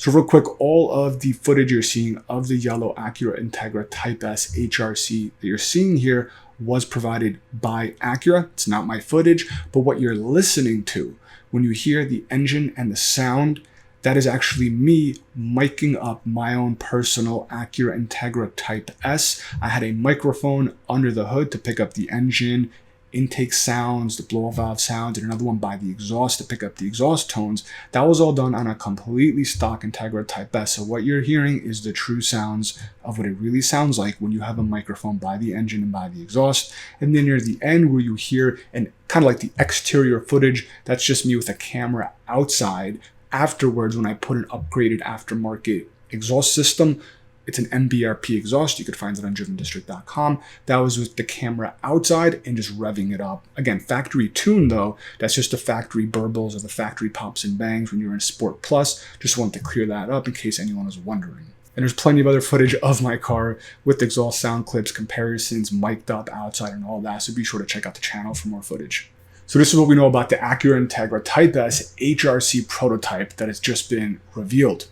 So real quick, all of the footage you're seeing of the yellow Acura Integra Type S HRC that you're seeing here was provided by Acura. It's not my footage, but what you're listening to when you hear the engine and the sound, that is actually me miking up my own personal Acura Integra Type S. I had a microphone under the hood to pick up the engine intake sounds, the blow valve sounds, and another one by the exhaust to pick up the exhaust tones. That was all done on a completely stock Integra Type S. So what you're hearing is the true sounds of what it really sounds like when you have a microphone by the engine and by the exhaust. And then near the end where you hear and kind of like the exterior footage, that's just me with a camera outside. Afterwards, when I put an upgraded aftermarket exhaust system, it's an MBRP exhaust. You could find it on drivendistrict.com. That was with the camera outside and just revving it up. Again, factory tuned though. That's just the factory burbles or the factory pops and bangs when you're in Sport Plus. Just wanted to clear that up in case anyone was wondering. And there's plenty of other footage of my car with exhaust sound clips, comparisons, mic'd up outside and all that. So be sure to check out the channel for more footage. So this is what we know about the Acura Integra Type S HRC prototype that has just been revealed.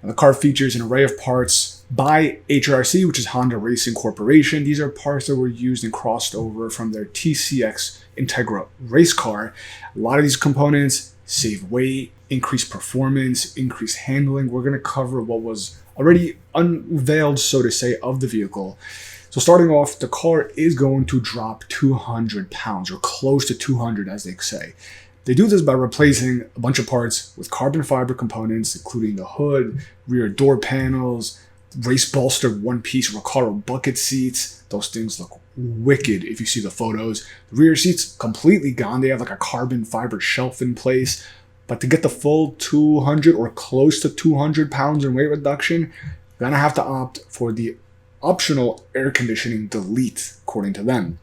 Now, the car features an array of parts by HRC, which is Honda Racing Corporation. These are parts that were used and crossed over from their TCX Integra race car. A lot of these components save weight, increase performance, increase handling. We're going to cover what was already unveiled, so to say, of the vehicle. So starting off, the car is going to drop 200 pounds or close to 200, as they say. They do this by replacing a bunch of parts with carbon fiber components, including the hood, rear door panels, race bolstered one-piece Recaro bucket seats. Those things look wicked if you see the photos. The rear seats completely gone. They have like a carbon fiber shelf in place. But to get the full 200 or close to 200 pounds in weight reduction, you're gonna have to opt for the optional air conditioning delete, according to them.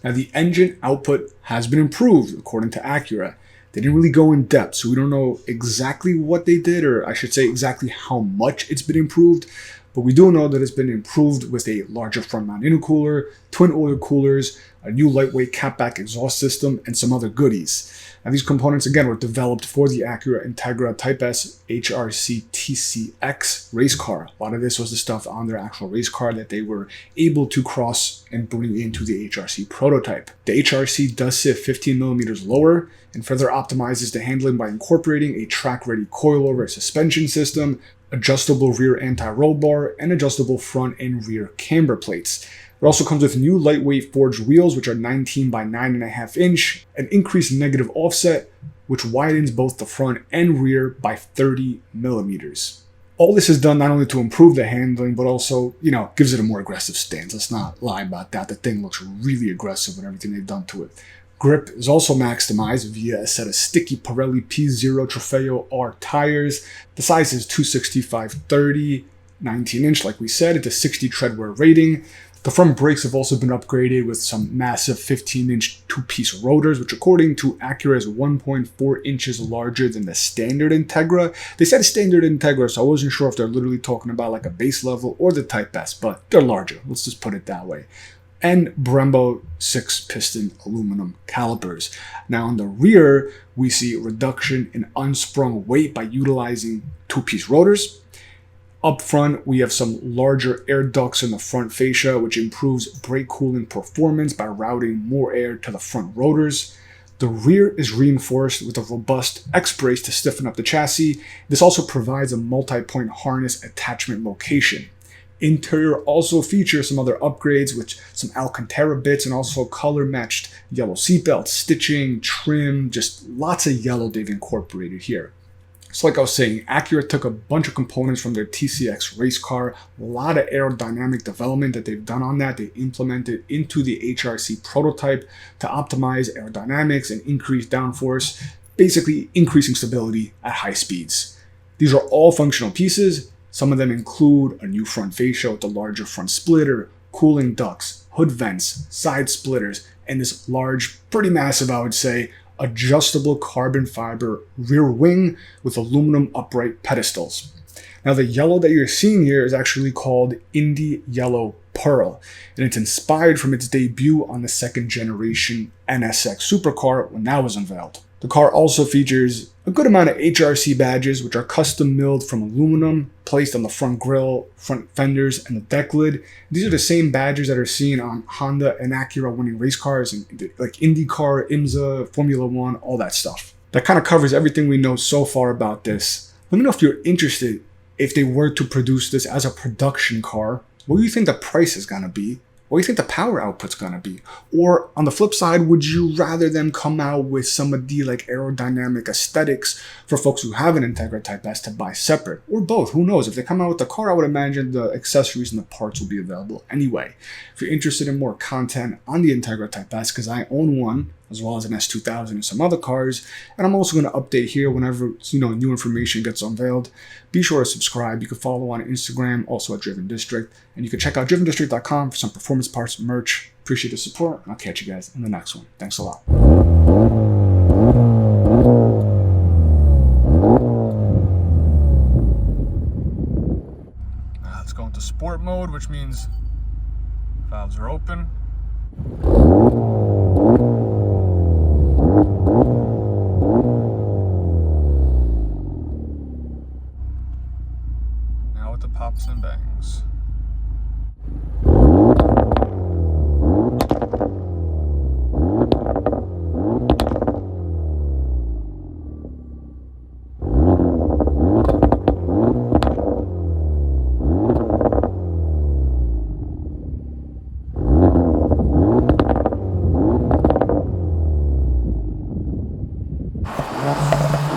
Now, the engine output has been improved, according to Acura. They didn't really go in depth, so we don't know exactly what they did, or I should say exactly how much it's been improved. But we do know that it's been improved with a larger front mount intercooler, twin oil coolers, a new lightweight catback exhaust system, and some other goodies. Now, these components, again, were developed for the Acura Integra Type S HRC TCX race car. A lot of this was the stuff on their actual race car that they were able to cross and bring into the HRC prototype. The HRC does sit 15 millimeters lower and further optimizes the handling by incorporating a track-ready coilover suspension system, adjustable rear anti-roll bar, and adjustable front and rear camber plates. It also comes with new lightweight forged wheels, which are 19 by 9.5 inch, an increased negative offset, which widens both the front and rear by 30 millimeters. All this is done not only to improve the handling, but also, gives it a more aggressive stance. Let's not lie about that. The thing looks really aggressive with everything they've done to it. Grip is also maximized via a set of sticky Pirelli P0 Trofeo R tires. The size is 265/30, 19 inch, like we said. It's a 60 Treadwear rating. The front brakes have also been upgraded with some massive 15-inch two-piece rotors, which according to Acura is 1.4 inches larger than the standard Integra. They said standard Integra, so I wasn't sure if they're literally talking about like a base level or the Type S, but they're larger. Let's just put it that way. And Brembo 6-piston aluminum calipers. Now on the rear, we see reduction in unsprung weight by utilizing two-piece rotors. Up front, we have some larger air ducts in the front fascia, which improves brake cooling performance by routing more air to the front rotors. The rear is reinforced with a robust X-brace to stiffen up the chassis. This also provides a multi-point harness attachment location. Interior also features some other upgrades with some Alcantara bits and also color-matched yellow seatbelts, stitching, trim, just lots of yellow they've incorporated here. So like I was saying, Acura took a bunch of components from their TCX race car, a lot of aerodynamic development that they've done on that. They implemented into the HRC prototype to optimize aerodynamics and increase downforce. basically increasing stability at high speeds. These are all functional pieces. Some of them include a new front fascia with a larger front splitter, cooling ducts, hood vents, side splitters, and this large, pretty massive, I would say, adjustable carbon fiber rear wing with aluminum upright pedestals. Now, the yellow that you're seeing here is actually called Indy Yellow Pearl, and it's inspired from its debut on the second generation NSX supercar when that was unveiled. The car also features a good amount of HRC badges, which are custom milled from aluminum, placed on the front grille, front fenders, and the deck lid. These are the same badges that are seen on Honda and Acura winning race cars, and like IndyCar, IMSA, Formula One, all that stuff. That kind of covers everything we know so far about this. Let me know if you're interested. If they were to produce this as a production car, what do you think the price is going to be? What do you think the power output's going to be? Or on the flip side, would you rather them come out with some of the like aerodynamic aesthetics for folks who have an Integra Type S to buy separate? Or both, who knows? If they come out with the car, I would imagine the accessories and the parts will be available anyway. If you're interested in more content on the Integra Type S, because I own one, as well as an S2000 and some other cars, and I'm also going to update here whenever new information gets unveiled. Be sure to subscribe. You can follow on Instagram, also at Driven District, and you can check out drivendistrict.com for some performance parts merch. Appreciate the support, and I'll catch you guys in the next one. Thanks a lot. Now let's go into sport mode, which means valves are open. Now with the pops and bangs. Yeah.